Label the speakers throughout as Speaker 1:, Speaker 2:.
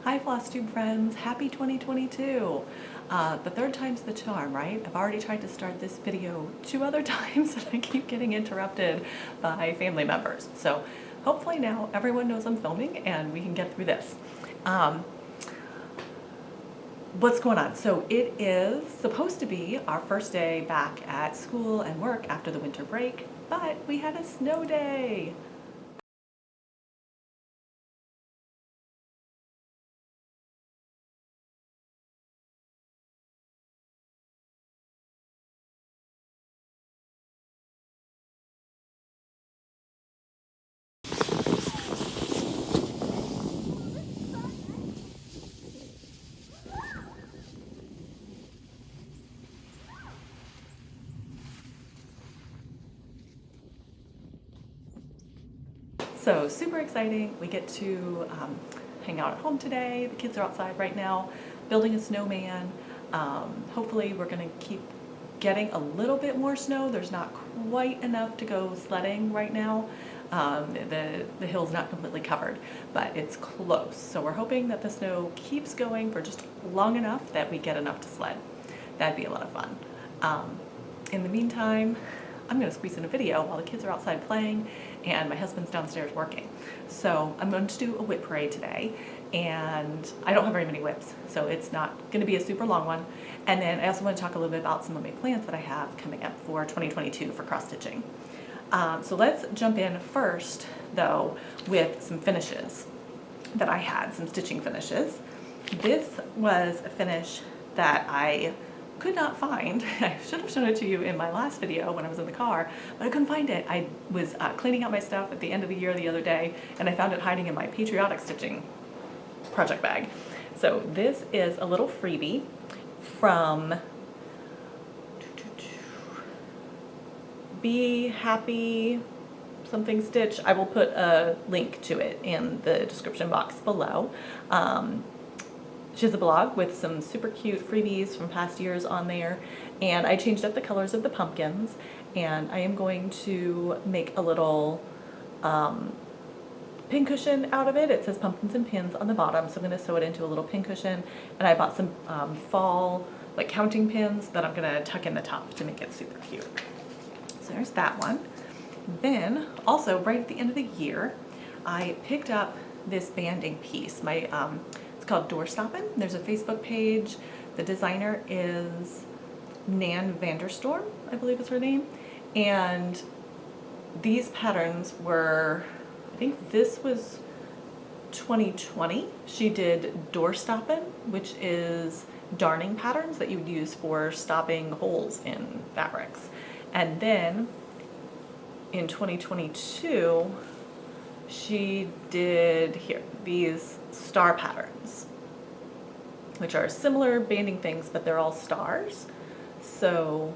Speaker 1: Hi Flosstube friends, happy 2022. The third time's the charm, right? I've already tried to start this video 2 other times and I keep getting interrupted by family members. So hopefully now everyone knows I'm filming and we can get through this. What's going on? So it is supposed to be our first day back at school and work after the winter break, but we had a snow day. So super exciting. We get to hang out at home today. The kids are outside right now building a snowman. Hopefully we're going to keep getting a little bit more snow. There's not quite enough to go sledding right now. The hill's not completely covered, but it's close. So we're hoping that the snow keeps going for just long enough that we get enough to sled. That'd be a lot of fun. In the meantime, I'm going to squeeze in a video while the kids are outside playing and my husband's downstairs working. So I'm going to do a WIP parade today, and I don't have very many WIPs, so it's not going to be a super long one. And then I also want to talk a little bit about some of my plans that I have coming up for 2022 for cross stitching. So let's jump in first though with some finishes that I had, some stitching finishes. This was a finish that I could not find. I should have shown it to you in my last video when I was in the car, but I couldn't find it. I was cleaning out my stuff at the end of the year the other day, and I found it hiding in my patriotic stitching project bag. So this is a little freebie from Be Happy something stitch. I will put a link to it in the description box below. She has a blog with some super cute freebies from past years on there, and I changed up the colors of the pumpkins, and I am going to make a little pin cushion out of it. It says pumpkins and pins on the bottom, so I'm going to sew it into a little pin cushion, and I bought some fall like counting pins that I'm going to tuck in the top to make it super cute. So there's that one. Then also right at the end of the year, I picked up this banding piece. It's called Door Stoppin'. There's a Facebook page. The designer is Nan Vanderstorm, I believe is her name. And these patterns were, I think this was 2020. She did Door Stoppin', which is darning patterns that you would use for stopping holes in fabrics. And then in 2022, she did these star patterns, which are similar banding things, but they're all stars. So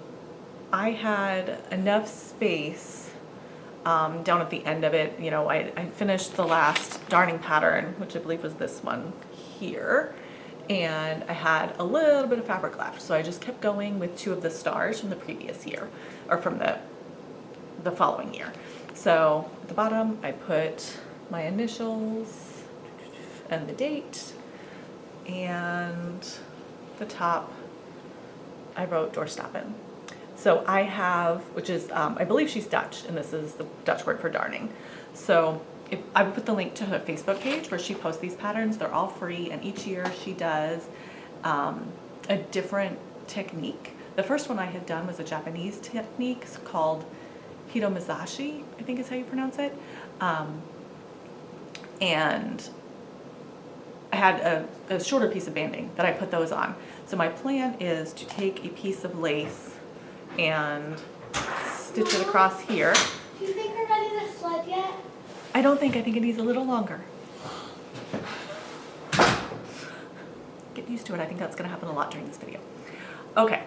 Speaker 1: I had enough space down at the end of it. You know, I finished the last darning pattern, which I believe was this one here, and I had a little bit of fabric left. So I just kept going with 2 of the stars from the previous year, or from the following year. So at the bottom, I put my initials and the date, and the top, I wrote Door Stoppin'. So I have, which is, I believe she's Dutch, and this is the Dutch word for darning. So I would put the link to her Facebook page where she posts these patterns. They're all free, and each year she does a different technique. The first one I had done was a Japanese technique called Hiromizashi, I think is how you pronounce it. And I had a shorter piece of banding that I put those on. So my plan is to take a piece of lace and stitch it across here.
Speaker 2: Do you think we're ready to sled yet?
Speaker 1: I think it needs a little longer. Get used to it. I think that's going to happen a lot during this video. Okay,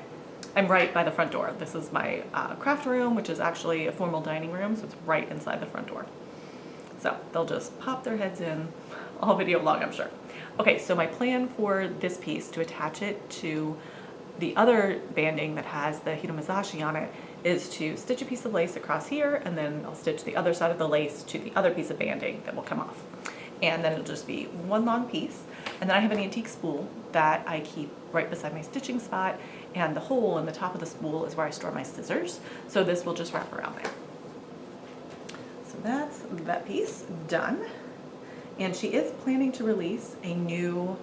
Speaker 1: I'm right by the front door. This is my craft room, which is actually a formal dining room, so it's right inside the front door. So they'll just pop their heads in all video long, I'm sure. Okay, so my plan for this piece, to attach it to the other banding that has the Hiromizashi on it, is to stitch a piece of lace across here, and then I'll stitch the other side of the lace to the other piece of banding that will come off. and then it'll just be one long piece. And then I have an antique spool that I keep right beside my stitching spot, and the hole in the top of the spool is where I store my scissors. So this will just wrap around there. So that's that piece done. And she is planning to release a new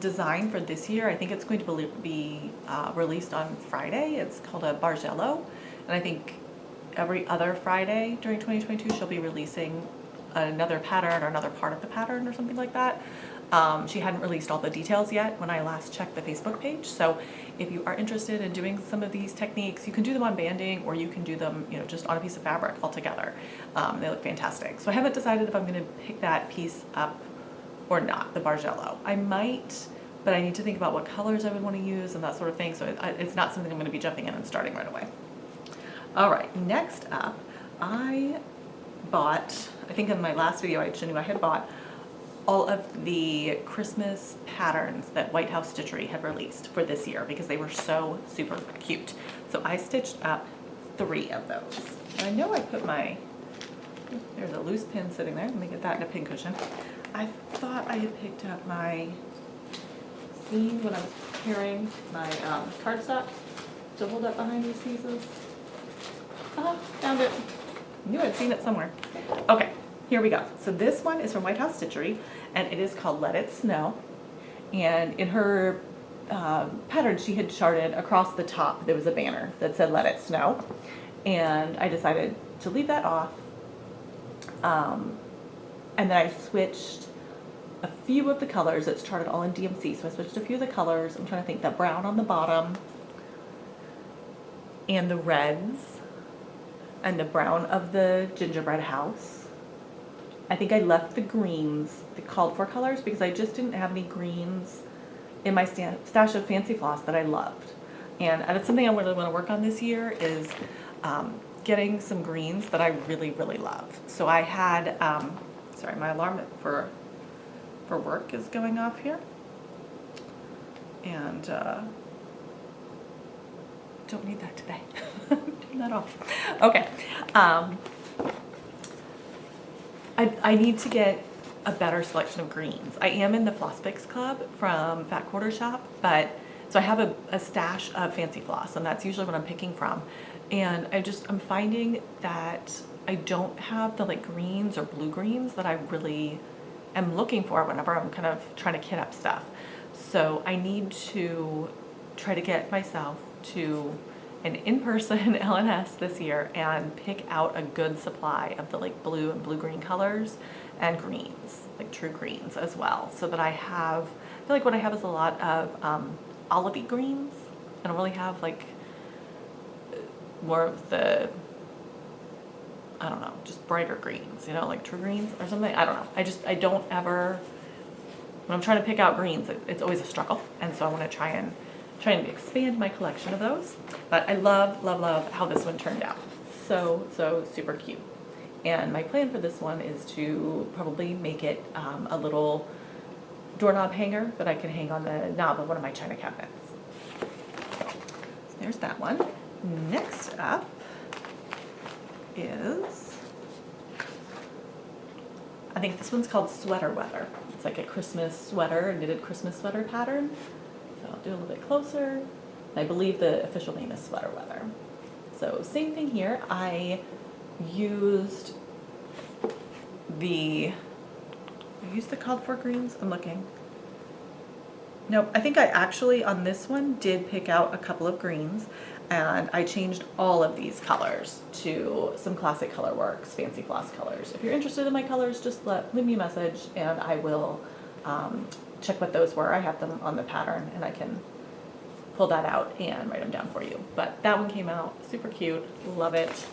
Speaker 1: design for this year. I think it's going to be released on Friday. It's called a Bargello. And I think every other Friday during 2022 she'll be releasing another pattern or another part of the pattern or something like that. She hadn't released all the details yet when I last checked the Facebook page. So if you are interested in doing some of these techniques, you can do them on banding, or you can do them, you know, just on a piece of fabric altogether. They look fantastic. So I haven't decided if I'm going to pick that piece up or not, the Bargello. I might, but I need to think about what colors I would want to use and that sort of thing. So it's not something I'm going to be jumping in and starting right away. All right, next up, I bought, I think in my last video I showed you I had bought all of the Christmas patterns that White House Stitchery had released for this year because they were so super cute. So I stitched up 3 of those. And I know I put my, there's a loose pin sitting there. Let me get that in a pin cushion. I thought I had picked up my seam when I was preparing my cardstock to hold up behind these pieces. Oh, found it. Knew I'd seen it somewhere. Okay. Here we go. So this one is from White House Stitchery, and it is called Let It Snow. And in her pattern, she had charted across the top, there was a banner that said Let It Snow. And I decided to leave that off. And then I switched a few of the colors. It's charted all in DMC, so I switched a few of the colors. I'm trying to think, the brown on the bottom, and the reds, and the brown of the gingerbread house. I think I left the greens, the called for colors, because I just didn't have any greens in my stash of fancy floss that I loved. And that's something I really want to work on this year is getting some greens that I really, really love. So I had, sorry, my alarm for work is going off here. And don't need that today. Turn that off. Okay. I need to get a better selection of greens. I am in the Floss Picks Club from Fat Quarter Shop, but so I have a stash of fancy floss, and that's usually what I'm picking from. And I'm finding that I don't have the like greens or blue greens that I really am looking for whenever I'm kind of trying to kit up stuff. So I need to try to get myself to an in-person LNS this year and pick out a good supply of the like blue and blue-green colors and greens, like true greens as well, so that I feel like what I have is a lot of olivey greens. I don't really have like more of the, I don't know, just brighter greens, you know, like true greens or something. I don't know. I don't ever, when I'm trying to pick out greens, it's always a struggle. And so I want to try and expand my collection of those. But I love, love, love how this one turned out. So, so super cute. And my plan for this one is to probably make it a little doorknob hanger that I can hang on the knob of one of my china cabinets. So there's that one. Next up is, I think this one's called Sweater Weather. It's like a Christmas sweater, a knitted Christmas sweater pattern. So I'll do a little bit closer. I believe the official name is Sweater Weather. So same thing here. I used the called for greens. I'm looking. Nope, I think I actually on this one did pick out a couple of greens, and I changed all of these colors to some Classic Color Works fancy floss colors. If you're interested in my colors, just leave me a message and I will check what those were. I have them on the pattern and I can pull that out and write them down for you. But that one came out super cute, love it.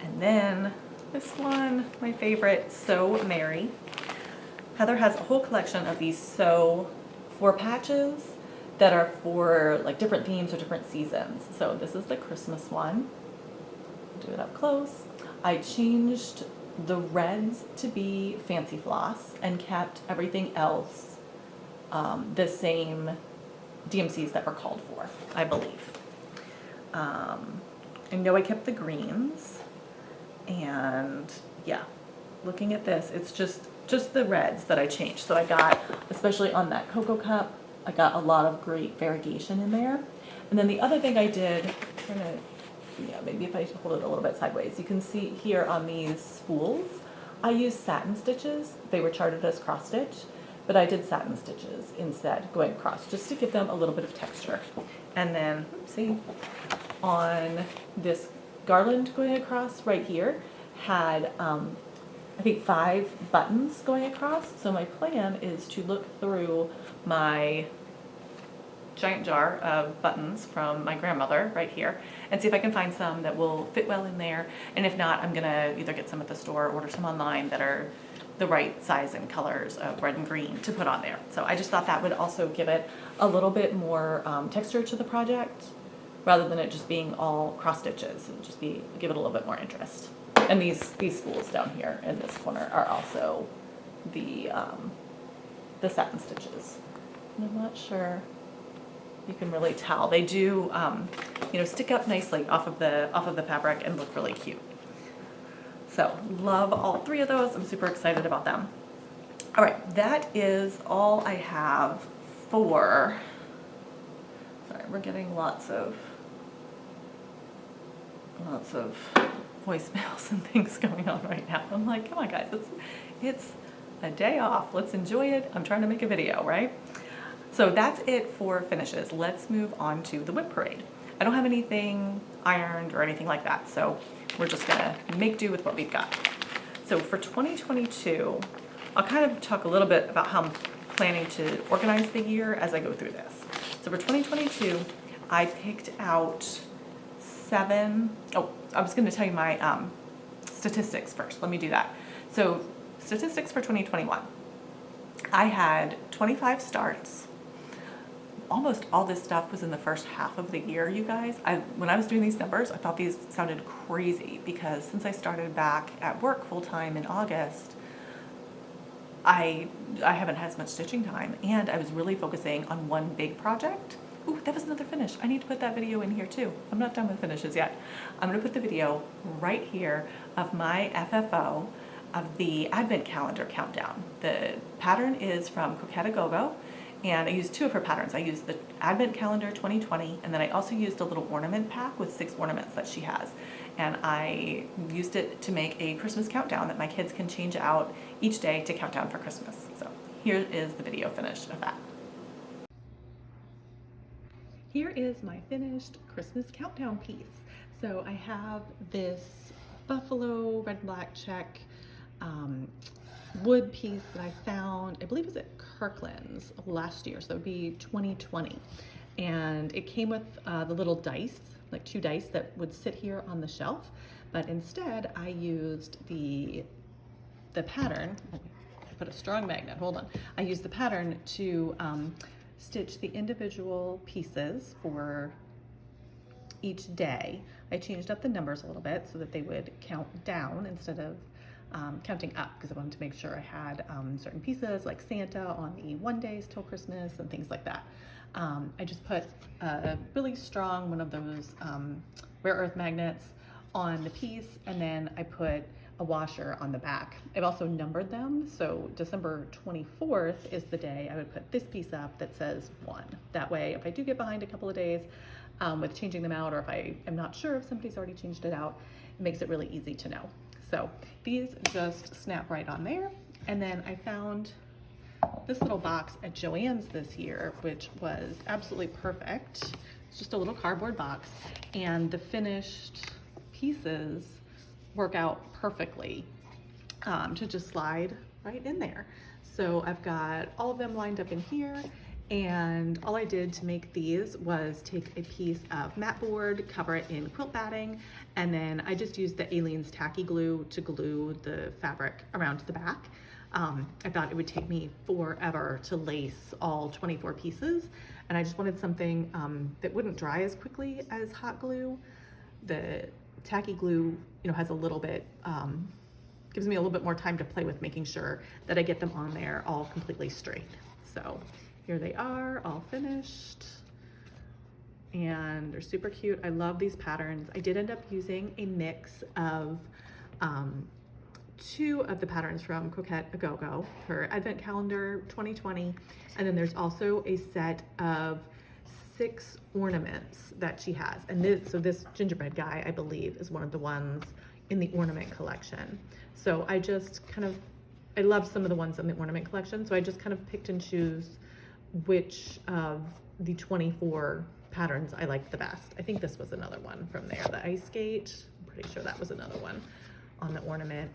Speaker 1: And then this one, my favorite, So Merry. Heather has a whole collection of these sew for patches that are for like different themes or different seasons. So this is the Christmas one. Do it up close. I changed the reds to be fancy floss and kept everything else the same DMCs that were called for, I believe. I know I kept the greens, and yeah, looking at this, it's just the reds that I changed. So I got, especially on that cocoa cup, I got a lot of great variegation in there. And then the other thing I did, yeah, maybe if I hold it a little bit sideways, you can see here on these spools, I used satin stitches. They were charted as cross stitch, but I did satin stitches instead, going across, just to give them a little bit of texture. And then, see, on this garland going across right here, had I think 5 buttons going across. So my plan is to look through my giant jar of buttons from my grandmother right here and see if I can find some that will fit well in there. And if not, I'm gonna either get some at the store or order some online that are the right size and colors of red and green to put on there. So I just thought that would also give it a little bit more texture to the project rather than it just being all cross stitches, and just give it a little bit more interest. And these spools down here in this corner are also the satin stitches. And I'm not sure you can really tell. They do, you know, stick up nicely off of the fabric and look really cute. So love all 3 of those. I'm super excited about them. All right, that is all I have for. Sorry, we're getting lots of voicemails and things going on right now. I'm like, come on guys, it's a day off. Let's enjoy it. I'm trying to make a video, right? So that's it for finishes. Let's move on to the WIP parade. I don't have anything ironed or anything like that, so we're just gonna make do with what we've got. So for 2022, I'll kind of talk a little bit about how I'm planning to organize the year as I go through this. So for 2022, I picked out 7, I was gonna tell you my statistics first. Let me do that. So statistics for 2021. I had 25 starts. Almost all this stuff was in the first half of the year, you guys. When I was doing these numbers, I thought these sounded crazy because since I started back at work full-time in August, I haven't had as much stitching time, and I was really focusing on one big project. Ooh, that was another finish. I need to put that video in here too. I'm not done with finishes yet. I'm gonna put the video right here of my FFO of the advent calendar countdown. The pattern is from Coquette Go-Go, and I used 2 of her patterns. I used the advent calendar 2020, and then I also used a little ornament pack with 6 ornaments that she has. And I used it to make a Christmas countdown that my kids can change out each day to count down for Christmas. So here is the video finish of that. Here is my finished Christmas countdown piece. So I have this buffalo red black check wood piece that I found, I believe it was at Kirkland's last year, so it would be 2020. And it came with the little dice, like 2 dice that would sit here on the shelf, but instead I used the pattern. I put a strong magnet, hold on. I used the pattern to stitch the individual pieces for each day. I changed up the numbers a little bit so that they would count down instead of counting up, because I wanted to make sure I had certain pieces like Santa on the 1 days till Christmas and things like that. I just put a really strong one of those rare earth magnets on the piece, and then I put a washer on the back. I've also numbered them, so December 24th is the day I would put this piece up that says 1. That way, if I do get behind a couple of days with changing them out, or if I am not sure if somebody's already changed it out, it makes it really easy to know. So these just snap right on there. And then I found this little box at Joann's this year, which was absolutely perfect. It's just a little cardboard box, and the finished pieces work out perfectly to just slide right in there. So I've got all of them lined up in here, and all I did to make these was take a piece of mat board, cover it in quilt batting, and then I just used the Aleene's tacky glue to glue the fabric around the back. I thought it would take me forever to lace all 24 pieces, and I just wanted something that wouldn't dry as quickly as hot glue. The tacky glue, you know, has a little bit, gives me a little bit more time to play with making sure that I get them on there all completely straight. So here they are, all finished, and they're super cute. I love these patterns. I did end up using a mix of two of the patterns from Coquette A Go-Go, her Advent Calendar 2020. And then there's also a set of 6 ornaments that she has. And this gingerbread guy, I believe, is one of the ones in the ornament collection. So I just I love some of the ones in the ornament collection. So I just kind of picked and choose which of the 24 patterns I liked the best. I think this was another one from there, the ice skate. I'm pretty sure that was another one on the ornament,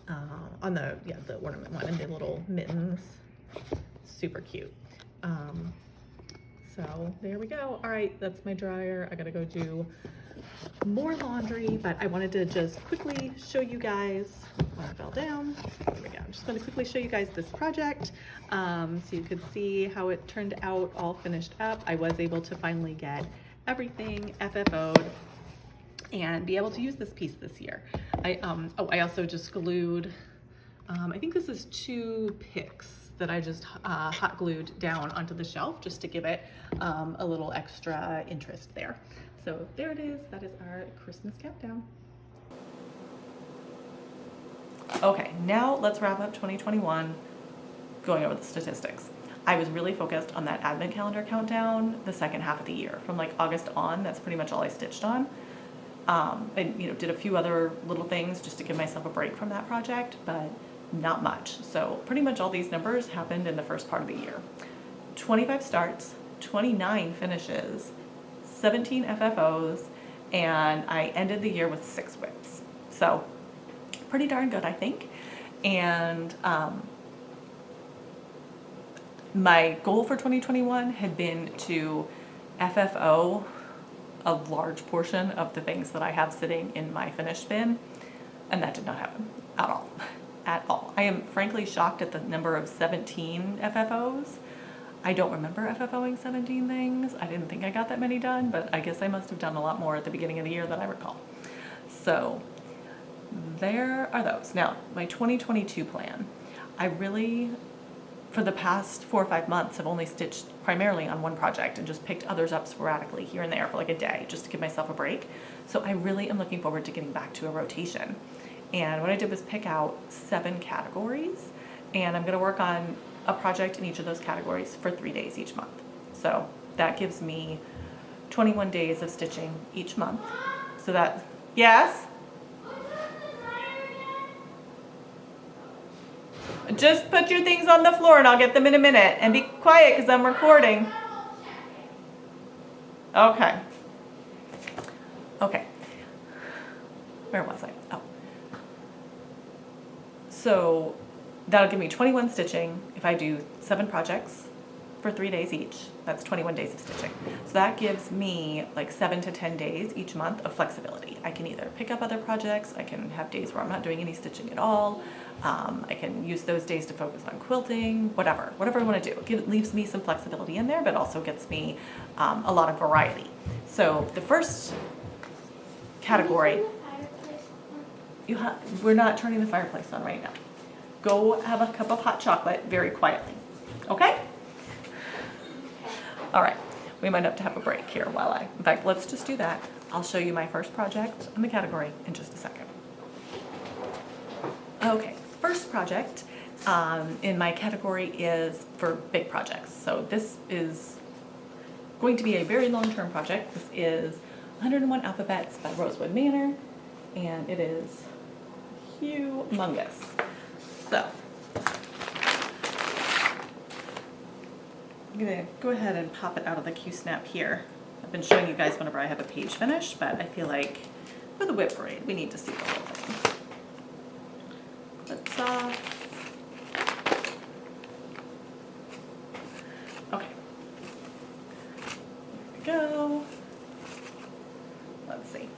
Speaker 1: the ornament one, and the little mittens, super cute. So there we go. All right, that's my dryer. I gotta go do more laundry, but I wanted to just quickly show you guys, I fell down, there we go. I'm just gonna quickly show you guys this project so you could see how it turned out all finished up. I was able to finally get everything FFO'd and be able to use this piece this year. I also just glued, I think this is 2 picks that I just hot glued down onto the shelf just to give it a little extra interest there. So there it is, that is our Christmas countdown. Okay, now let's wrap up 2021 going over the statistics. I was really focused on that advent calendar countdown the second half of the year. From like August on, that's pretty much all I stitched on. And did a few other little things just to give myself a break from that project, but not much. So pretty much all these numbers happened in the first part of the year. 25 starts, 29 finishes, 17 FFOs, and I ended the year with 6 WIPs. So pretty darn good, I think. And my goal for 2021 had been to FFO a large portion of the things that I have sitting in my finished bin, and that did not happen at all. At all. I am frankly shocked at the number of 17 FFOs. I don't remember FFOing 17 things. I didn't think I got that many done, but I guess I must have done a lot more at the beginning of the year than I recall. So there are those. Now, my 2022 plan. I really, for the past 4 or 5 months, have only stitched primarily on one project and just picked others up sporadically here and there for like a day just to give myself a break. So I really am looking forward to getting back to a rotation. And what I did was pick out 7 categories, and I'm going to work on a project in each of those categories for 3 days each month. So that gives me 21 days of stitching each month. So that, yes? Just put your things on the floor and I'll get them in a minute. And be quiet because I'm recording. Okay. Okay. Where was I? Oh. So that'll give me 21 stitching if I do 7 projects for 3 days each. That's 21 days of stitching. So that gives me like 7 to 10 days each month of flexibility. I can either pick up other projects, I can have days where I'm not doing any stitching at all, I can use those days to focus on quilting, whatever I want to do. It leaves me some flexibility in there, but also gets me a lot of variety. So the first category, we're not turning the fireplace on right now. Go have a cup of hot chocolate very quietly, okay? All right, we might have to have a break here in fact, let's just do that. I'll show you my first project in the category in just a second. Okay, first project in my category is for big projects. So this is going to be a very long-term project. This is 101 Alphabets by Rosewood Manor, and it is humongous. So I'm gonna go ahead and pop it out of the Q-snap here. I've been showing you guys whenever I have a page finished, but I feel like for the WIP parade, we need to see the whole thing. Clips off. Okay. There we go. Let's see.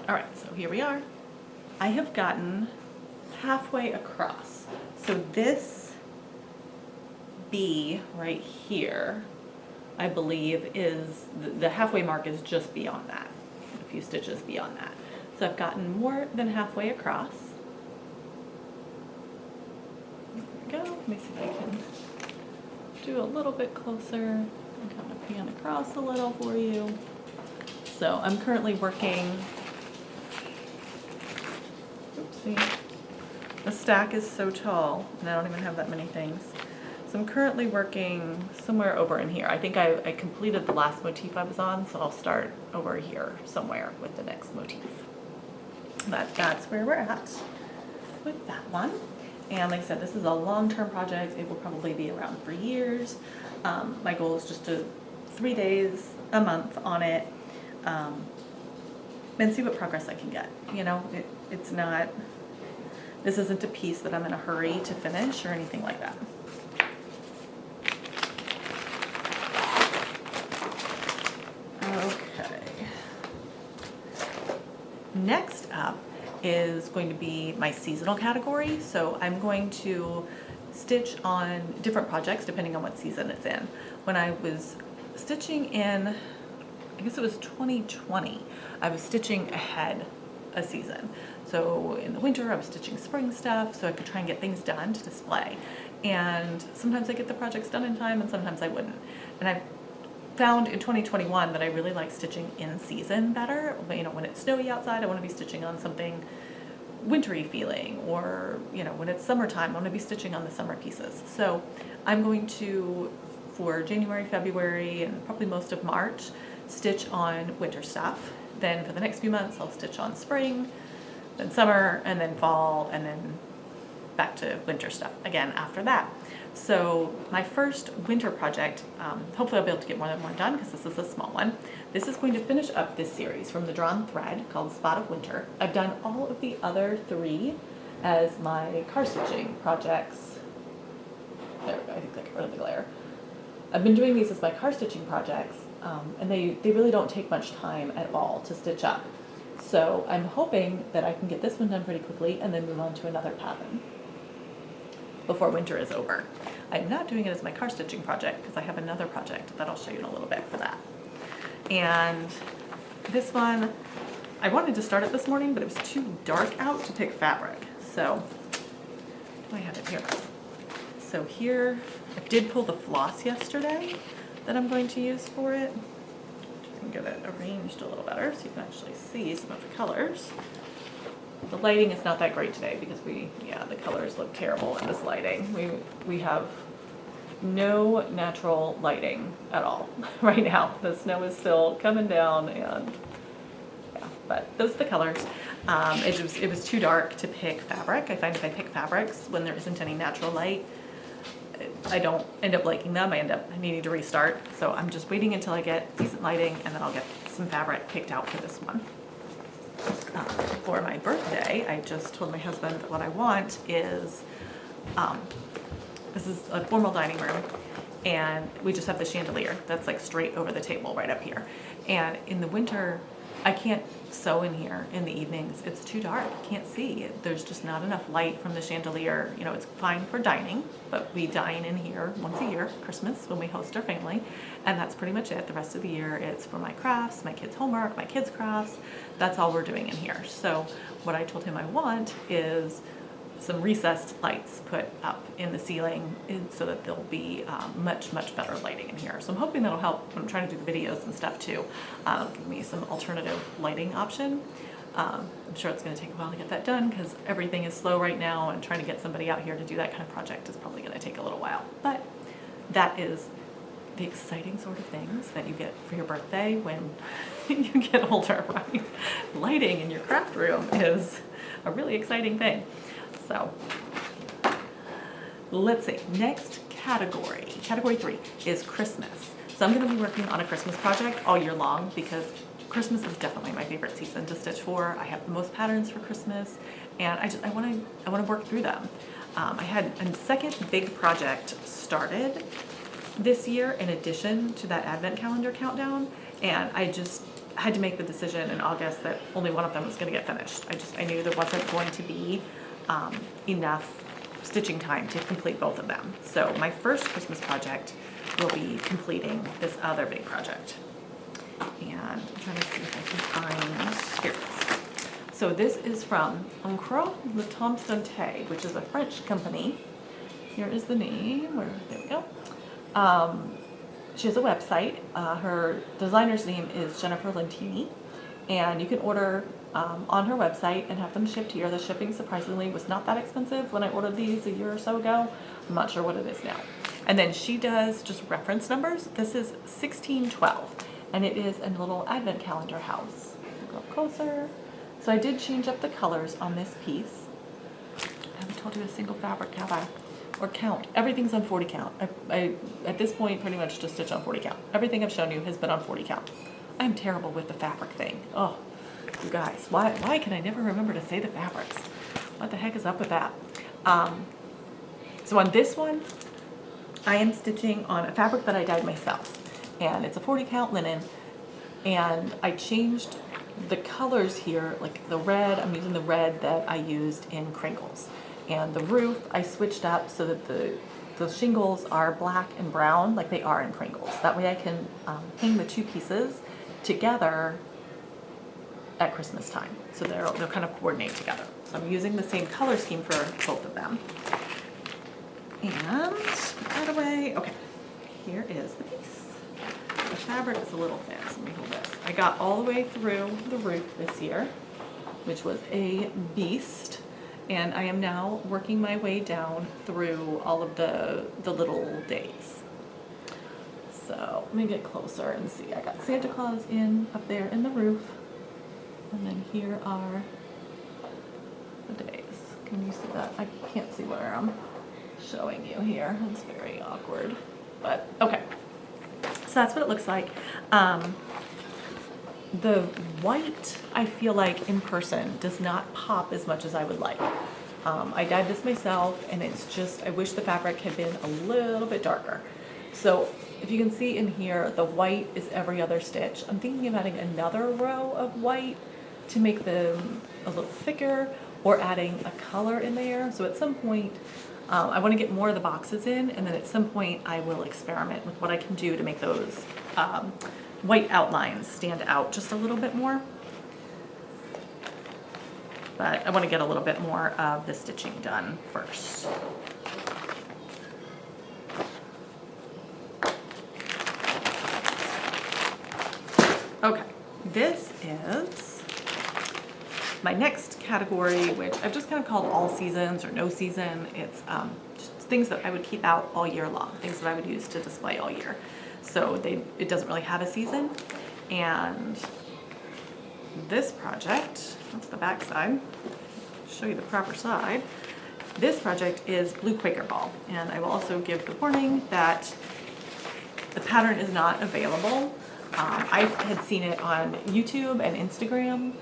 Speaker 1: All right, so here we are. I have gotten halfway across. So this B right here, I believe, is the halfway mark is just beyond that, a few stitches beyond that. So I've gotten more than halfway across. There we go. Let me see if I can do a little bit closer and kind of pan across a little for you. So I'm currently working, oopsie, The stack is so tall, and I don't even have that many things. So I'm currently working somewhere over in here. I think I completed the last motif I was on, so I'll start over here somewhere with the next motif. But that's where we're at with that one. And like I said, this is a long-term project. It will probably be around for years. My goal is just to 3 days a month on it, and see what progress I can get. You know, it's not, this isn't a piece that I'm in a hurry to finish or anything like that. Okay. Next up is going to be my seasonal category. So I'm going to stitch on different projects depending on what season it's in. When I was stitching in, I guess it was 2020, I was stitching ahead a season. So in the winter I was stitching spring stuff so I could try and get things done to display. And sometimes I get the projects done in time and sometimes I wouldn't. And I found in 2021 that I really like stitching in season better. You know, when it's snowy outside, I want to be stitching on something wintry feeling, or you know, when it's summertime, I want to be stitching on the summer pieces. So I'm going to, for January, February, and probably most of March, stitch on winter stuff. Then for the next few months, I'll stitch on spring, then summer, and then fall, and then back to winter stuff again after that. So my first winter project, hopefully I'll be able to get more than one done because this is a small one. This is going to finish up this series from the Drawn Thread called Spot of Winter. I've done all of the other 3 as my car stitching projects. There we go, I think I got rid of the glare. I've been doing these as my car stitching projects, and they really don't take much time at all to stitch up. So I'm hoping that I can get this one done pretty quickly and then move on to another pattern before winter is over. I'm not doing it as my car stitching project because I have another project that I'll show you in a little bit for that. And this one, I wanted to start it this morning, but it was too dark out to pick fabric. So, I have it here. So here, I did pull the floss yesterday that I'm going to use for it. I can get it arranged a little better so you can actually see some of the colors. The lighting is not that great today because the colors look terrible in this lighting. We have no natural lighting at all right now. The snow is still coming down, and yeah, but those are the colors. It was too dark to pick fabric. I find if I pick fabrics when there isn't any natural light, I don't end up liking them. I end up needing to restart. So I'm just waiting until I get decent lighting, and then I'll get some fabric picked out for this one. For my birthday, I just told my husband that what I want is, this is a formal dining room, and we just have the chandelier that's like straight over the table right up here. And in the winter, I can't sew in here in the evenings. It's too dark, I can't see. There's just not enough light from the chandelier. You know, it's fine for dining, but we dine in here once a year, Christmas, when we host our family, and that's pretty much it. The rest of the year, it's for my crafts, my kids' homework, my kids' crafts. That's all we're doing in here. So what I told him I want is some recessed lights put up in the ceiling so that there'll be much better lighting in here. So I'm hoping that'll help when I'm trying to do the videos and stuff too. Give me some alternative lighting option. I'm sure it's going to take a while to get that done because everything is slow right now, and trying to get somebody out here to do that kind of project is probably going to take a little while. But that is the exciting sort of things that you get for your birthday when you get older, right? Lighting in your craft room is a really exciting thing. So let's see, next category 3 is Christmas. So I'm going to be working on a Christmas project all year long because Christmas is definitely my favorite season to stitch for. I have the most patterns for Christmas, and I want to work through them. I had a second big project started this year in addition to that advent calendar countdown, and I just had to make the decision in August that only one of them was going to get finished. I knew there wasn't going to be enough stitching time to complete both of them. So my first Christmas project will be completing this other big project. And I'm trying to see if I can find, here it is. So this is from Encre Le Constante, which is a French company. Here is the name, there we go. She has a website. Her designer's name is Jennifer Lentini, and you can order on her website and have them shipped here. The shipping surprisingly was not that expensive when I ordered these a year or so ago. I'm not sure what it is now. And then she does just reference numbers. This is 1612, and it is a little advent calendar house. Go up closer. So I did change up the colors on this piece. I haven't told you a single fabric, have I? Or count. Everything's on 40 count. I at this point pretty much just stitch on 40 count. Everything I've shown you has been on 40 count. I'm terrible with the fabric thing. Oh, you guys, why can I never remember to say the fabrics? What the heck is up with that? So on this one, I am stitching on a fabric that I dyed myself, and it's a 40 count linen, and I changed the colors here, like the red, I'm using the red that I used in Crinkles, and the roof I switched up so that the shingles are black and brown like they are in Crinkles. That way I can hang the two pieces together at Christmas time, so they'll kind of coordinate together. So I'm using the same color scheme for both of them. And put that away. Okay, here is the piece. The fabric is a little thin, so let me hold this. I got all the way through the roof this year, which was a beast, and I am now working my way down through all of the little days. So let me get closer and see. I got Santa Claus up there in the roof, and then here are the days. Can you see that? I can't see where I'm showing you here. It's very awkward, but okay. So that's what it looks like. The white, I feel like in person does not pop as much as I would like. I dyed this myself, and it's just, I wish the fabric had been a little bit darker. So if you can see in here, the white is every other stitch. I'm thinking of adding another row of white to make them a little thicker, or adding a color in there. So at some point, I want to get more of the boxes in, and then at some point I will experiment with what I can do to make those white outlines stand out just a little bit more. But I want to get a little bit more of the stitching done first. Okay, this is my next category, which I've just kind of called all seasons or no season. It's just things that I would keep out all year long, things that I would use to display all year. So it doesn't really have a season. And this project, that's the back side, show you the proper side. This project is Blue Quaker Ball, and I will also give the warning that the pattern is not available. I had seen it on YouTube and Instagram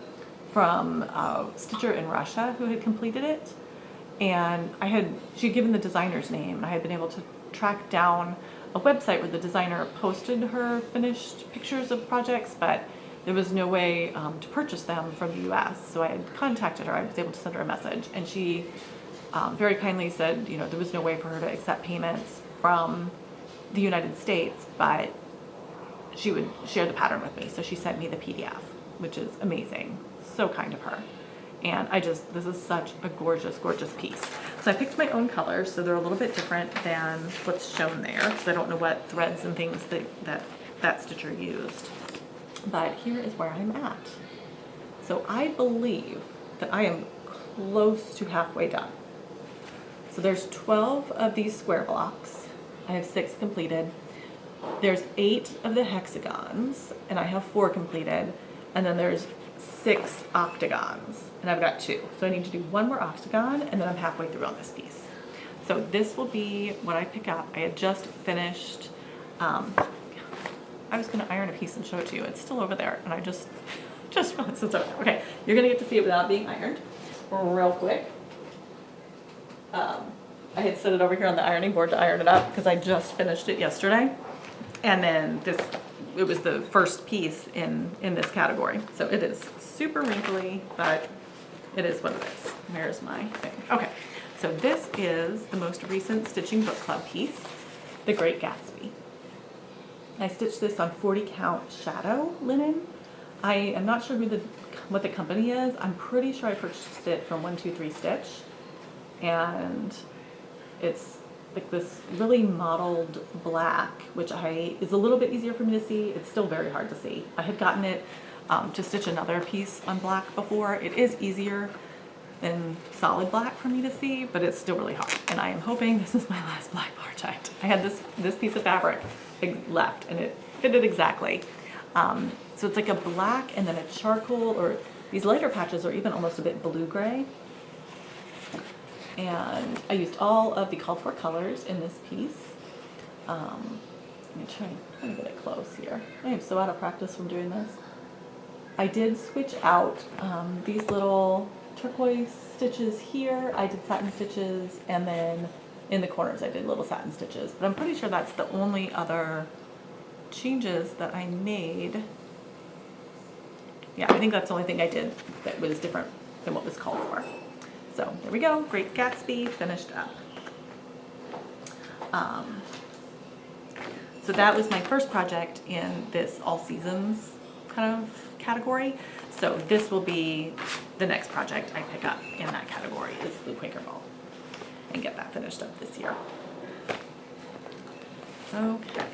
Speaker 1: from a stitcher in Russia who had completed it, and she had given the designer's name. I had been able to track down a website where the designer posted her finished pictures of projects, but there was no way to purchase them from the US. So I had contacted her. I was able to send her a message, and she very kindly said, there was no way for her to accept payments from the United States, but she would share the pattern with me. So she sent me the PDF, which is amazing. So kind of her. And this is such a gorgeous, gorgeous piece. So I picked my own colors, so they're a little bit different than what's shown there, because I don't know what threads and things that stitcher used. But here is where I'm at. So I believe that I am close to halfway done. So there's 12 of these square blocks. I have 6 completed. There's 8 of the hexagons, and I have 4 completed. And then there's 6 octagons, and I've got 2. So I need to do 1 more octagon, and then I'm halfway through on this piece. So this will be what I pick up. I had just finished, I was gonna iron a piece and show it to you. It's still over there, and I just realized it's over there. Okay, you're gonna get to see it without being ironed real quick. I had set it over here on the ironing board to iron it up because I just finished it yesterday. And then it was the first piece in this category. So it is super wrinkly, but it is what it is. Where's my thing? Okay, so this is the most recent Stitching Book Club piece, The Great Gatsby. I stitched this on 40 count shadow linen. I am not sure what the company is. I'm pretty sure I purchased it from 123 Stitch. And it's like this really mottled black, which is a little bit easier for me to see. It's still very hard to see. I had gotten it to stitch another piece on black before. It is easier than solid black for me to see, but it's still really hard. And I am hoping this is my last black project. I had this piece of fabric left and it fitted exactly. So it's like a black and then a charcoal, or these lighter patches are even almost a bit blue-gray. And I used all of the called for colors in this piece. Let me try to get it close here. I am so out of practice from doing this. I did switch out these little turquoise stitches here. I did satin stitches, and then in the corners I did little satin stitches. But I'm pretty sure that's the only other changes that I made. Yeah, I think that's the only thing I did that was different than what was called for. So there we go, Great Gatsby finished up. So that was my first project in this all seasons kind of category. So this will be the next project I pick up in that category, is the Quaker Ball, and get that finished up this year. Okay,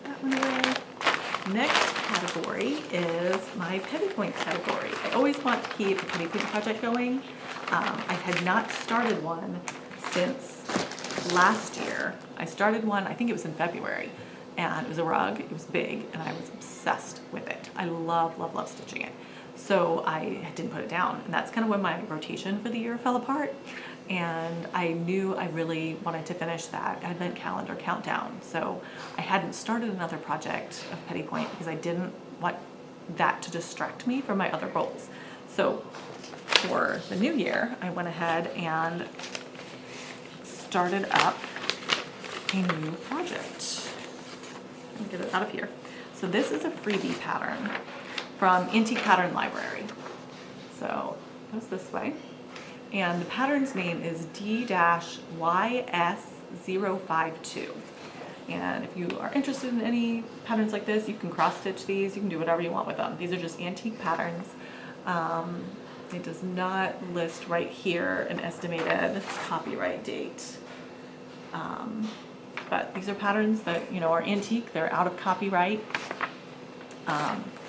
Speaker 1: that one away. Next category is my petty point category. I always want to keep a petty point project going. I had not started one since last year. I started one, I think it was in February, and it was a rug. It was big, and I was obsessed with it. I love, love, love stitching it. So I didn't put it down, and that's kind of when my rotation for the year fell apart. And I knew I really wanted to finish that Advent calendar countdown. So I hadn't started another project of petty point because I didn't want that to distract me from my other goals. So for the new year, I went ahead and started up a new project. Let me get it out of here. So this is a freebie pattern from Antique Pattern Library. So it goes this way. And the pattern's name is D-YS052. And if you are interested in any patterns like this, you can cross stitch these, you can do whatever you want with them. These are just antique patterns. It does not list right here an estimated copyright date. But these are patterns that, you know, are antique, they're out of copyright.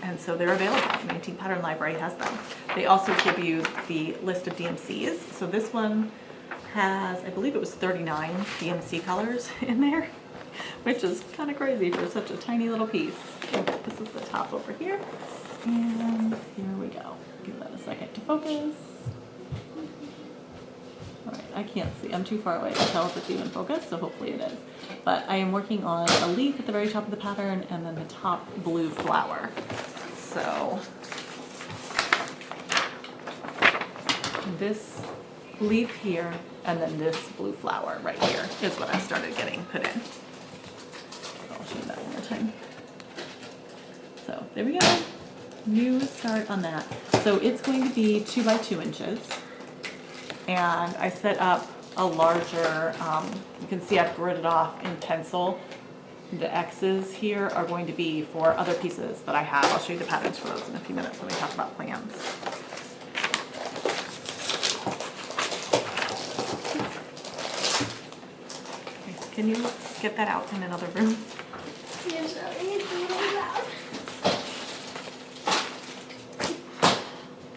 Speaker 1: And so they're available. The Antique Pattern Library has them. They also give you the list of DMCs. So this one has, I believe it was 39 DMC colors in there, which is kind of crazy for such a tiny little piece. This is the top over here. And here we go. Give that a second to focus. All right, I can't see. I'm too far away to tell if it's even focused, so hopefully it is. But I am working on a leaf at the very top of the pattern and then the top blue flower. So this leaf here and then this blue flower right here is what I started getting put in. I'll show you that one more time. So there we go. New start on that. So it's going to be 2 by 2 inches. And I set up a larger, you can see I've gridded off in pencil. The X's here are going to be for other pieces that I have. I'll show you the patterns for those in a few minutes when we talk about plans. Okay, can you get that out in another room?
Speaker 2: Yes, it's really loud.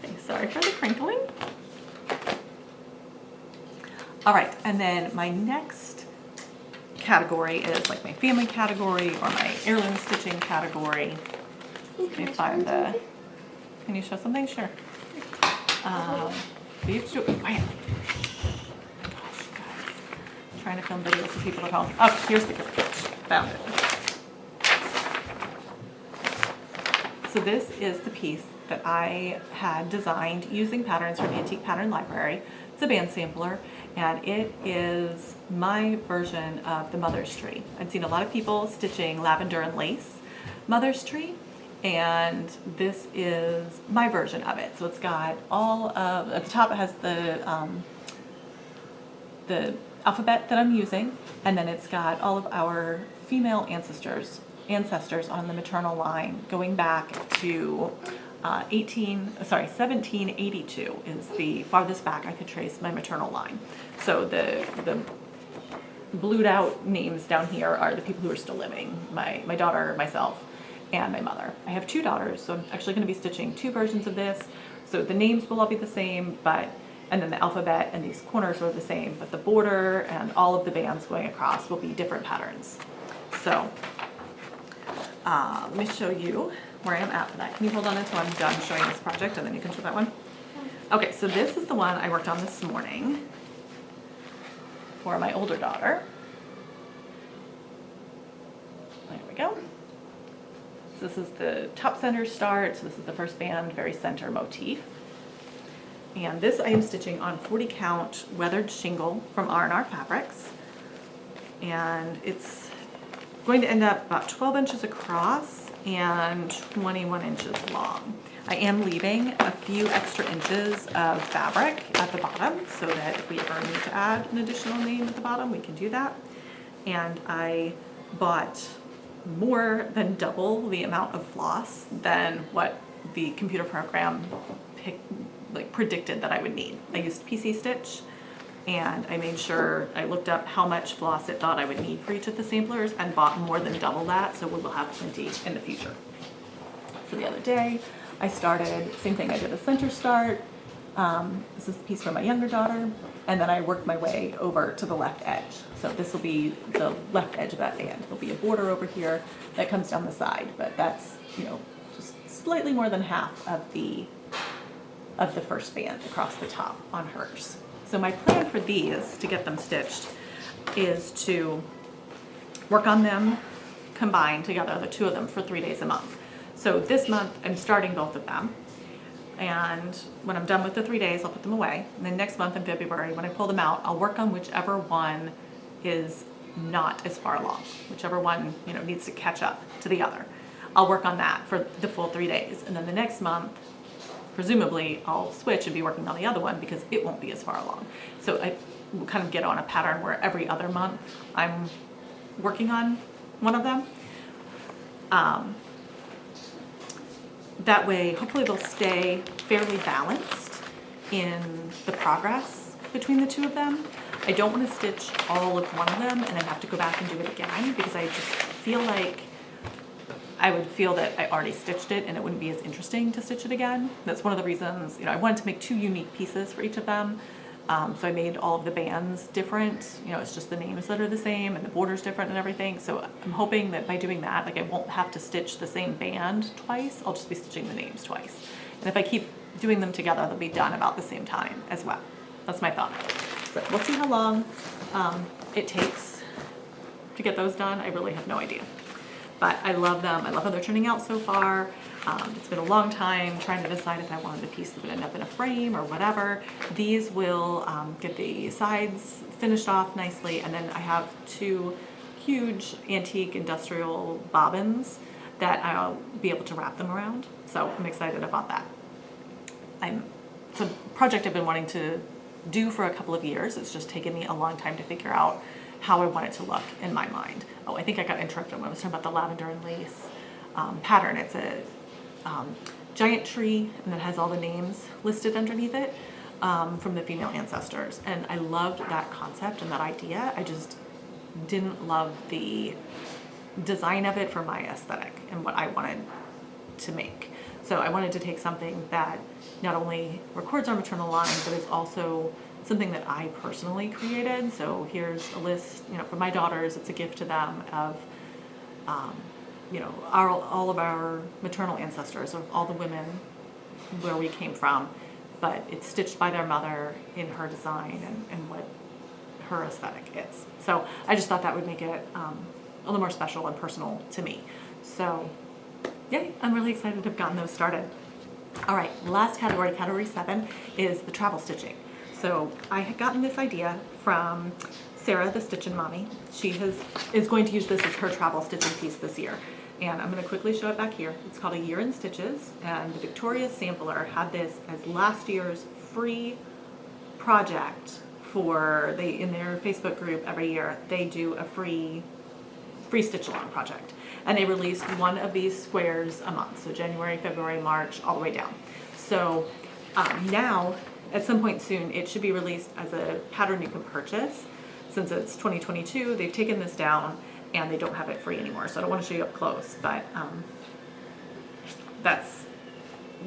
Speaker 1: Okay, sorry for the crinkling. All right, and then my next category is like my family category or my heirloom stitching category. Let me find the, can you show something? Sure. You have to do it quietly. Gosh, guys. I'm trying to film videos for people at home. Oh, here's the gift kit. Found it. So this is the piece that I had designed using patterns from Antique Pattern Library. It's a band sampler, and it is my version of the Mother's Tree. I'd seen a lot of people stitching lavender and lace Mother's Tree, and this is my version of it. So it's got all of, at the top it has the alphabet that I'm using, and then it's got all of our female ancestors on the maternal line going back to 1782 is the farthest back I could trace my maternal line. So the blued out names down here are the people who are still living, my daughter, myself, and my mother. I have 2 daughters, so I'm actually going to be stitching 2 versions of this. So the names will all be the same, and then the alphabet and these corners are the same, but the border and all of the bands going across will be different patterns. So let me show you where I am at for that. Can you hold on until I'm done showing this project and then you can show that one? Okay, so this is the one I worked on this morning for my older daughter. There we go. So this is the top center start. So this is the first band, very center motif. And this I am stitching on 40 count weathered shingle from R&R Fabrics. And it's going to end up about 12 inches across and 21 inches long. I am leaving a few extra inches of fabric at the bottom so that if we ever need to add an additional name at the bottom, we can do that. And I bought more than double the amount of floss than what the computer program predicted that I would need. I used PC Stitch, and I made sure I looked up how much floss it thought I would need for each of the samplers and bought more than double that, so we will have plenty in the future. So the other day I started, same thing, I did a center start. This is a piece for my younger daughter, and then I worked my way over to the left edge. So this will be the left edge of that band. There'll be a border over here that comes down the side, but that's, you know, just slightly more than half of the first band across the top on hers. So my plan for these, to get them stitched, is to work on them combined together, the 2 of them, for 3 days a month. So this month I'm starting both of them, and when I'm done with the 3 days I'll put them away. And then next month in February, when I pull them out, I'll work on whichever one is not as far along, whichever one, you know, needs to catch up to the other. I'll work on that for the full 3 days, and then the next month presumably I'll switch and be working on the other one because it won't be as far along. So I will kind of get on a pattern where every other month I'm working on one of them. That way, hopefully they'll stay fairly balanced in the progress between the 2 of them. I don't want to stitch all of one of them and then have to go back and do it again, because I just feel like I would feel that I already stitched it and it wouldn't be as interesting to stitch it again. That's one of the reasons, you know, I wanted to make 2 unique pieces for each of them. So I made all of the bands different. You know, it's just the names that are the same and the border's different and everything. So I'm hoping that by doing that, like, I won't have to stitch the same band twice. I'll just be stitching the names twice. And if I keep doing them together, they'll be done about the same time as well. That's my thought. So we'll see how long it takes to get those done. I really have no idea. But I love them. I love how they're turning out so far. It's been a long time trying to decide if I wanted a piece that would end up in a frame or whatever. These will get the sides finished off nicely, and then I have 2 huge antique industrial bobbins that I'll be able to wrap them around. So I'm excited about that. It's a project I've been wanting to do for a couple of years. It's just taken me a long time to figure out how I want it to look in my mind. Oh, I think I got interrupted when I was talking about the lavender and lace pattern. It's a giant tree, and it has all the names listed underneath it from the female ancestors. And I loved that concept and that idea. I just didn't love the design of it for my aesthetic and what I wanted to make. So I wanted to take something that not only records our maternal line, but is also something that I personally created. So here's a list, you know, for my daughters. It's a gift to them of, you know, all of our maternal ancestors, of all the women where we came from, but it's stitched by their mother in her design and what her aesthetic is. So I just thought that would make it a little more special and personal to me. So yay, I'm really excited to have gotten those started. All right, last category, category 7, is the travel stitching. So I had gotten this idea from Sarah, the Stitchin' Mommy. She is going to use this as her travel stitching piece this year. And I'm going to quickly show it back here. It's called A Year in Stitches, and the Victoria Sampler had this as last year's free project for, in their Facebook group every year, they do a free stitch along project. And they released one of these squares a month, so January, February, March, all the way down. So now, at some point soon, it should be released as a pattern you can purchase. Since it's 2022, they've taken this down and they don't have it free anymore. So I don't want to show you up close, but that's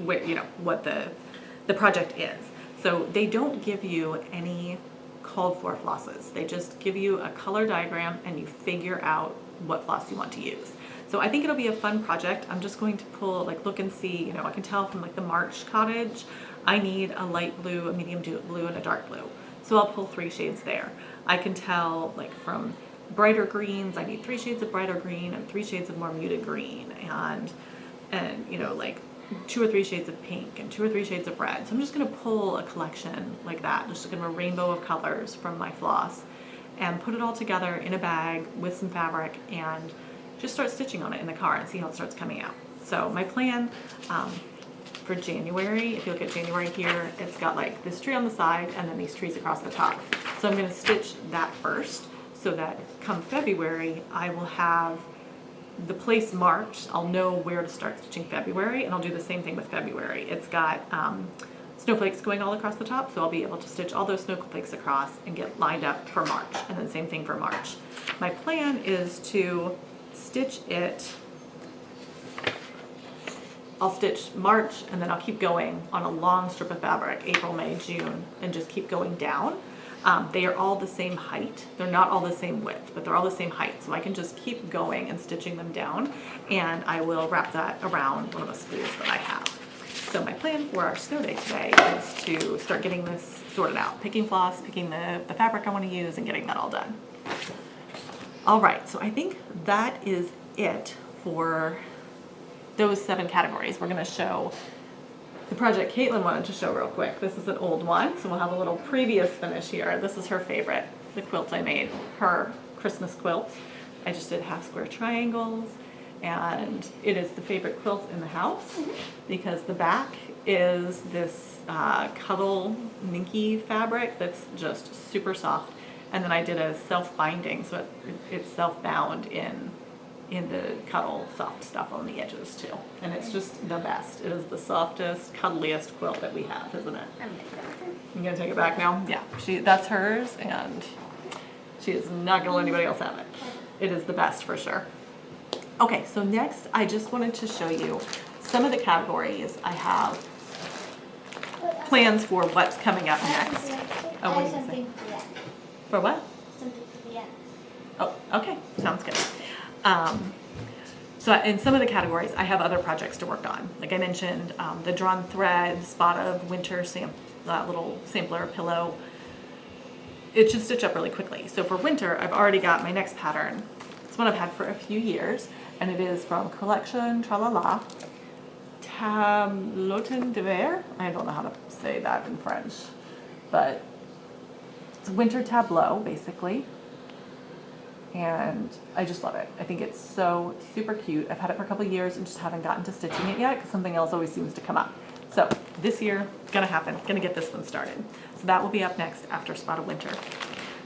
Speaker 1: where, you know, what the project is. So they don't give you any called for flosses. They just give you a color diagram and you figure out what floss you want to use. So I think it'll be a fun project. I'm just going to pull, like, look and see, you know, I can tell from like the March cottage, I need a light blue, a medium blue, and a dark blue. So I'll pull 3 shades there. I can tell, like, from brighter greens, I need 3 shades of brighter green and 3 shades of more muted green, and you know, like 2 or 3 shades of pink and 2 or 3 shades of red. So I'm just gonna pull a collection like that, just kind of a rainbow of colors from my floss, and put it all together in a bag with some fabric and just start stitching on it in the car and see how it starts coming out. So my plan for January, if you look at January here, it's got like this tree on the side and then these trees across the top. So I'm gonna stitch that first so that come February, I will have the place marked. I'll know where to start stitching February, and I'll do the same thing with February. It's got snowflakes going all across the top, so I'll be able to stitch all those snowflakes across and get lined up for March, and then same thing for March. My plan is to stitch it, I'll stitch March and then I'll keep going on a long strip of fabric, April, May, June, and just keep going down. They are all the same height. They're not all the same width, but they're all the same height. So I can just keep going and stitching them down, and I will wrap that around one of the spools that I have. So my plan for our snow day today is to start getting this sorted out, picking floss, picking the fabric I want to use, and getting that all done. All right, so I think that is it for those 7 categories. We're gonna show the project Caitlin wanted to show real quick. This is an old one, so we'll have a little previous finish here. This is her favorite, the quilt I made, her Christmas quilt. I just did half square triangles, and it is the favorite quilt in the house because the back is this cuddle minky fabric that's just super soft. And then I did a self-binding, so it's self-bound in the cuddle soft stuff on the edges too. And it's just the best. It is the softest, cuddliest quilt that we have, isn't it?
Speaker 2: I'm gonna go with her.
Speaker 1: You gonna take it back now? Yeah, that's hers, and she is not gonna let anybody else have it. It is the best for sure. Okay, so next I just wanted to show you some of the categories I have plans for what's coming up next. Oh, what did you say? For what?
Speaker 2: Something for the end.
Speaker 1: Oh, okay, sounds good. So in some of the categories, I have other projects to work on. Like I mentioned, the drawn thread, spot of winter little sampler pillow. It should stitch up really quickly. So for winter, I've already got my next pattern. It's one I've had for a few years, and it is from Collection Tralala, Tableautin de Verre. I don't know how to say that in French, but it's a winter tableau, basically. And I just love it. I think it's so super cute. I've had it for a couple of years and just haven't gotten to stitching it yet because something else always seems to come up. So this year, gonna happen. Gonna get this one started. So that will be up next after Spot of Winter.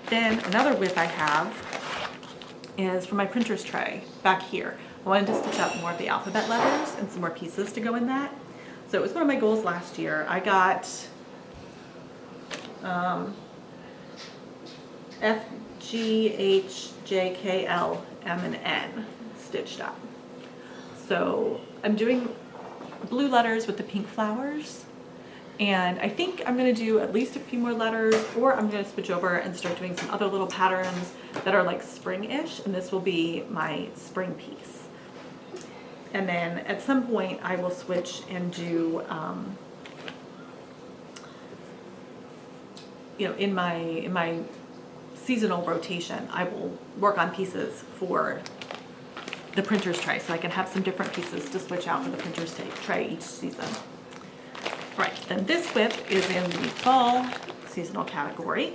Speaker 1: Then another WIP I have is for my printer's tray back here. I wanted to stitch up more of the alphabet letters and some more pieces to go in that. So it was one of my goals last year. I got F, G, H, J, K, L, M, and N stitched up. So I'm doing blue letters with the pink flowers, and I think I'm going to do at least a few more letters, or I'm going to switch over and start doing some other little patterns that are like spring-ish, and this will be my spring piece. And then at some point I will switch and do you know, in my seasonal rotation, I will work on pieces for the printer's tray, so I can have some different pieces to switch out for the printer's tray each season. Right, then this WIP is in the fall seasonal category.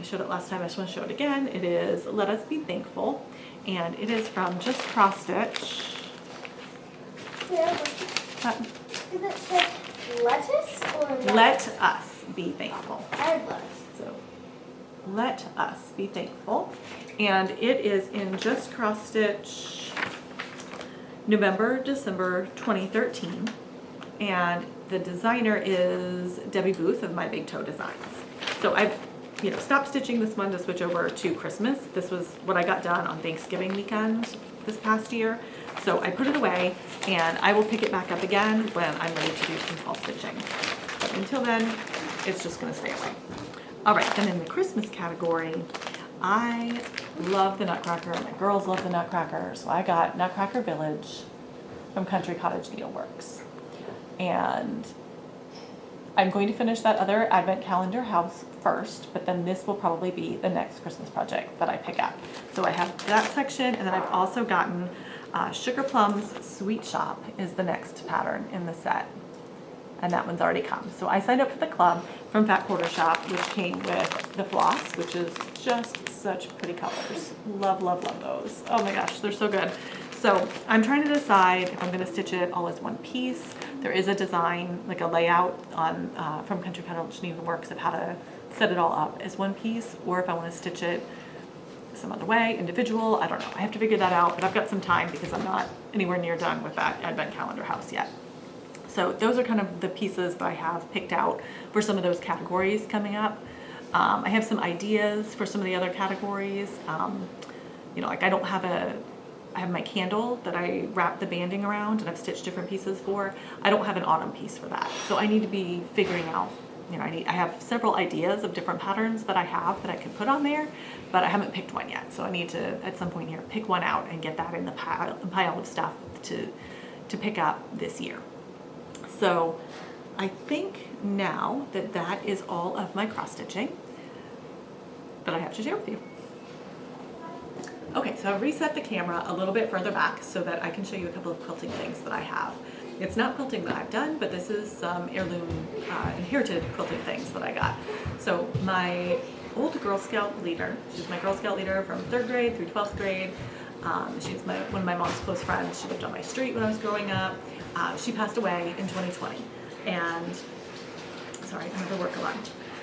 Speaker 1: I showed it last time, I just want to show it again. It is Let Us Be Thankful, and it is from Just Cross Stitch.
Speaker 2: Yeah, is it like lettuce or
Speaker 1: Let Us Be Thankful.
Speaker 2: I have lettuce.
Speaker 1: So, Let Us Be Thankful. And it is in Just Cross Stitch November, December 2013. And the designer is Debbie Booth of My Big Toe Designs. So I've stopped stitching this one to switch over to Christmas. This was what I got done on Thanksgiving weekend this past year. So I put it away, and I will pick it back up again when I'm ready to do some fall stitching. But until then, it's just gonna stay away. All right, then in the Christmas category, I love the Nutcracker, and my girls love the Nutcracker, so I got Nutcracker Village from Country Cottage Needleworks. And I'm going to finish that other advent calendar house first, but then this will probably be the next Christmas project that I pick up. So I have that section, and then I've also gotten Sugar Plum's Sweet Shop is the next pattern in the set. And that one's already come. So I signed up for the club from Fat Quarter Shop, which came with the floss, which is just such pretty colors. Love, love, love those. Oh my gosh, they're so good. So I'm trying to decide if I'm gonna stitch it all as one piece. There is a design, like a layout on from Country Cottage Needleworks of how to set it all up as one piece, or if I wanna stitch it some other way, individual, I don't know. I have to figure that out, but I've got some time because I'm not anywhere near done with that advent calendar house yet. So those are kind of the pieces that I have picked out for some of those categories coming up. I have some ideas for some of the other categories. You know, like I have my candle that I wrap the banding around and I've stitched different pieces for. I don't have an autumn piece for that. So I need to be figuring out, you know, I have several ideas of different patterns that I have that I could put on there, but I haven't picked one yet. So I need to, at some point here, pick one out and get that in the pile of stuff to pick up this year. So I think now that that is all of my cross stitching that I have to share with you. Okay, so I've reset the camera a little bit further back so that I can show you a couple of quilting things that I have. It's not quilting that I've done, but this is some heirloom inherited quilting things that I got. So my old Girl Scout leader, she's my Girl Scout leader from 3rd grade through 12th grade. She's one of my mom's close friends. She lived on my street when I was growing up. She passed away in 2020, and sorry, I never work a lot.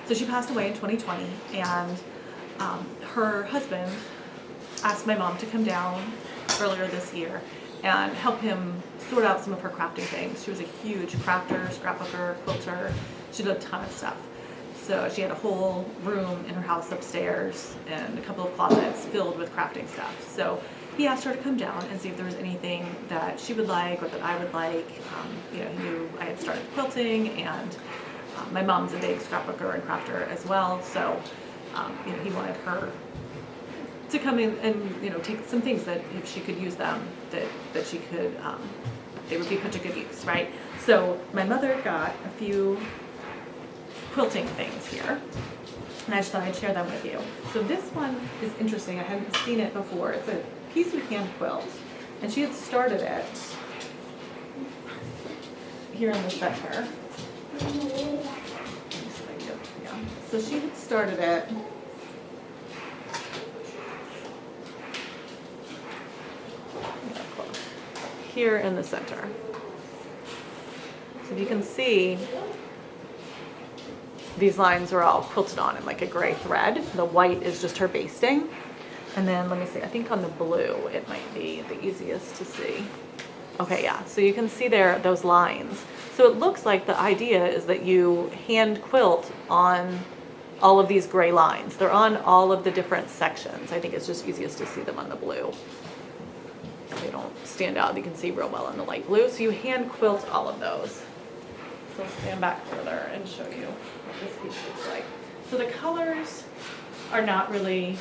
Speaker 1: So she passed away in 2020, and her husband asked my mom to come down earlier this year and help him sort out some of her crafting things. She was a huge crafter, scrapbooker, quilter. She did a ton of stuff. So she had a whole room in her house upstairs and a couple of closets filled with crafting stuff. So he asked her to come down and see if there was anything that she would like or that I would like. You know, he knew I had started quilting, and my mom's a big scrapbooker and crafter as well. So you know, he wanted her to come in and, you know, take some things that if she could use them, that she could, they would be put to good use, right? So my mother got a few quilting things here, and I just thought I'd share them with you. So this one is interesting. I hadn't seen it before. It's a piece of hand quilt, and she had started it here in the center. Yeah. So she had started it here in the center. So if you can see, these lines are all quilted on in like a gray thread. The white is just her basting. And then let me see, I think on the blue it might be the easiest to see. Okay, yeah, so you can see there those lines. So it looks like the idea is that you hand quilt on all of these gray lines. They're on all of the different sections. I think it's just easiest to see them on the blue. They don't stand out, you can see real well in the light blue. So you hand quilt all of those. So I'll stand back further and show you what this piece looks like. So the colors are not really,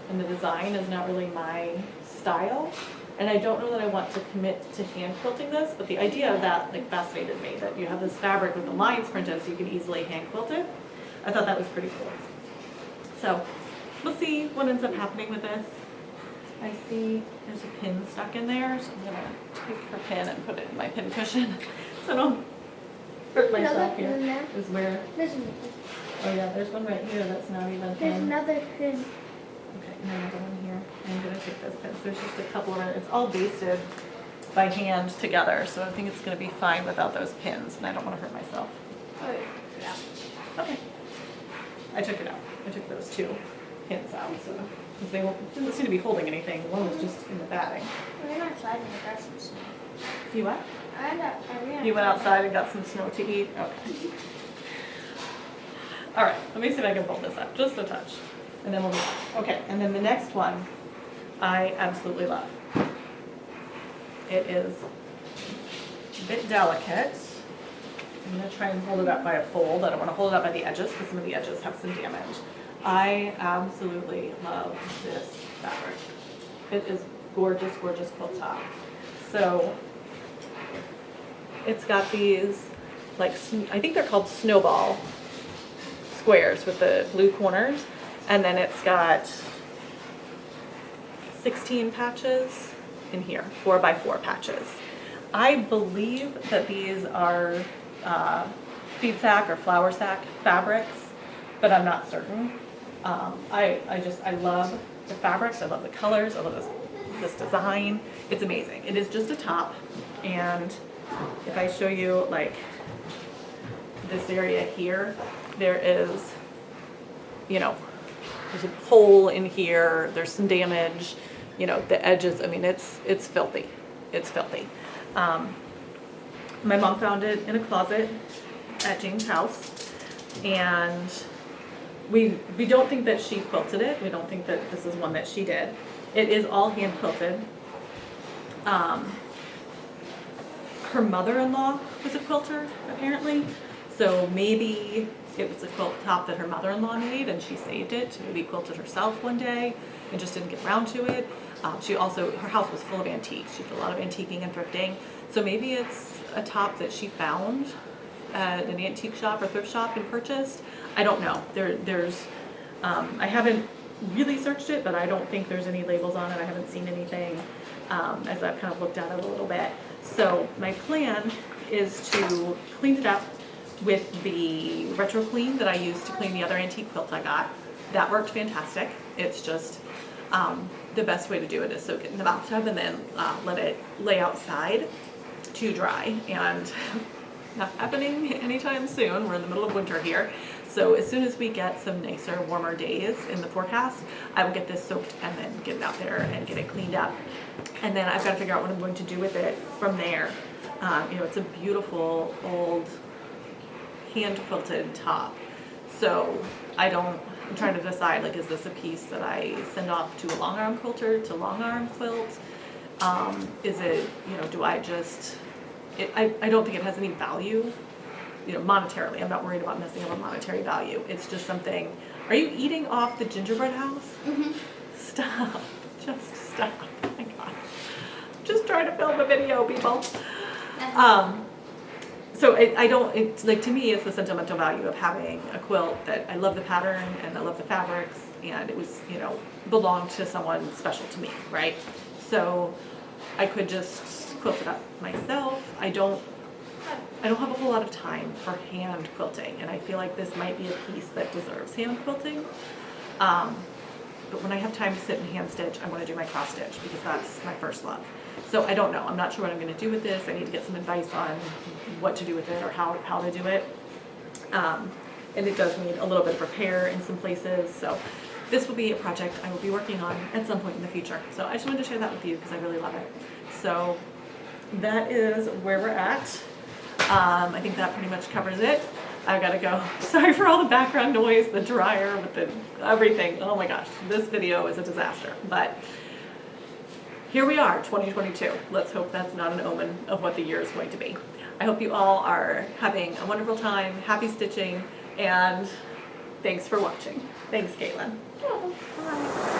Speaker 1: and the design is not really my style. And I don't know that I want to commit to hand quilting this, but the idea of that like fascinated me, that you have this fabric with the lines printed so you can easily hand quilt it. I thought that was pretty cool. So we'll see what ends up happening with this. I see there's a pin stuck in there, so I'm gonna take her pin and put it in my pin cushion so I don't hurt myself here. Is where?
Speaker 2: There's another.
Speaker 1: Oh yeah, there's one right here that's not even
Speaker 2: There's
Speaker 1: pinned.
Speaker 2: another pin.
Speaker 1: Okay, and another one here. I'm gonna take this pin. So there's just a couple of it. It's all basted by hand together, so I think it's gonna be fine without those pins, and I don't want to hurt myself.
Speaker 2: Oh yeah.
Speaker 1: Okay. I took it out. I took those two pins out, so because they didn't seem to be holding anything. One was just in the batting.
Speaker 2: I went outside and I got some snow.
Speaker 1: You what?
Speaker 2: I
Speaker 1: You went outside and got some snow to eat? Okay. All right, let me see if I can pull this up, just a touch. And then we'll move on. Okay, and then the next one I absolutely love. It is a bit delicate. I'm gonna try and hold it up by a fold. I don't wanna hold it up by the edges because some of the edges have some damage. I absolutely love this fabric. It is gorgeous, gorgeous quilt top. So it's got these, like, I think they're called snowball squares with the blue corners. And then it's got 16 patches in here, 4x4 patches. I believe that these are feed sack or flour sack fabrics, but I'm not certain. I love the fabrics, I love the colors, I love this design. It's amazing. It is just a top, and if I show you like this area here, there is, you know, there's a hole in here, there's some damage, you know, the edges, I mean, it's filthy. It's filthy. My mom found it in a closet at Jane's house, and we don't think that she quilted it. We don't think that this is one that she did. It is all hand quilted. Her mother-in-law was a quilter, apparently, so maybe it was a quilt top that her mother-in-law made and she saved it to maybe quilt it herself one day and just didn't get around to it. Her house was full of antiques. She did a lot of antiquing and thrifting. So maybe it's a top that she found at an antique shop or thrift shop and purchased. I don't know. I haven't really searched it, but I don't think there's any labels on it. I haven't seen anything as I've kind of looked at it a little bit. So my plan is to clean it up with the Retro Clean that I used to clean the other antique quilt I got. That worked fantastic. It's just the best way to do it is soak it in the bathtub and then let it lay outside to dry. And not happening anytime soon. We're in the middle of winter here. So as soon as we get some nicer, warmer days in the forecast, I will get this soaked and then get it out there and get it cleaned up. And then I've got to figure out what I'm going to do with it from there. You know, it's a beautiful old hand quilted top. So I'm trying to decide, like, is this a piece that I send off to a long arm quilter to long arm quilt? Is it, you know, do I just, I don't think it has any value, you know, monetarily. I'm not worried about messing up on monetary value. It's just something. Are you eating off the gingerbread house? Mm-hmm. Stop. Just stop. Oh my gosh. Just trying to film a video, people. So it's like, to me, it's the sentimental value of having a quilt that I love the pattern and I love the fabrics, and it was, you know, belonged to someone special to me, right? So I could just quilt it up myself. I don't have a whole lot of time for hand quilting, and I feel like this might be a piece that deserves hand quilting. But when I have time to sit and hand stitch, I want to do my cross stitch because that's my first love. So I don't know. I'm not sure what I'm going to do with this. I need to get some advice on what to do with it or how to do it. And it does need a little bit of repair in some places. So this will be a project I will be working on at some point in the future. So I just wanted to share that with you because I really love it. So that is where we're at. I think that pretty much covers it. I gotta go. Sorry for all the background noise, the dryer with the everything. Oh my gosh, this video is a disaster. But here we are, 2022. Let's hope that's not an omen of what the year is going to be. I hope you all are having a wonderful time, happy stitching, and thanks for watching. Thanks, Caitlin.
Speaker 2: Bye.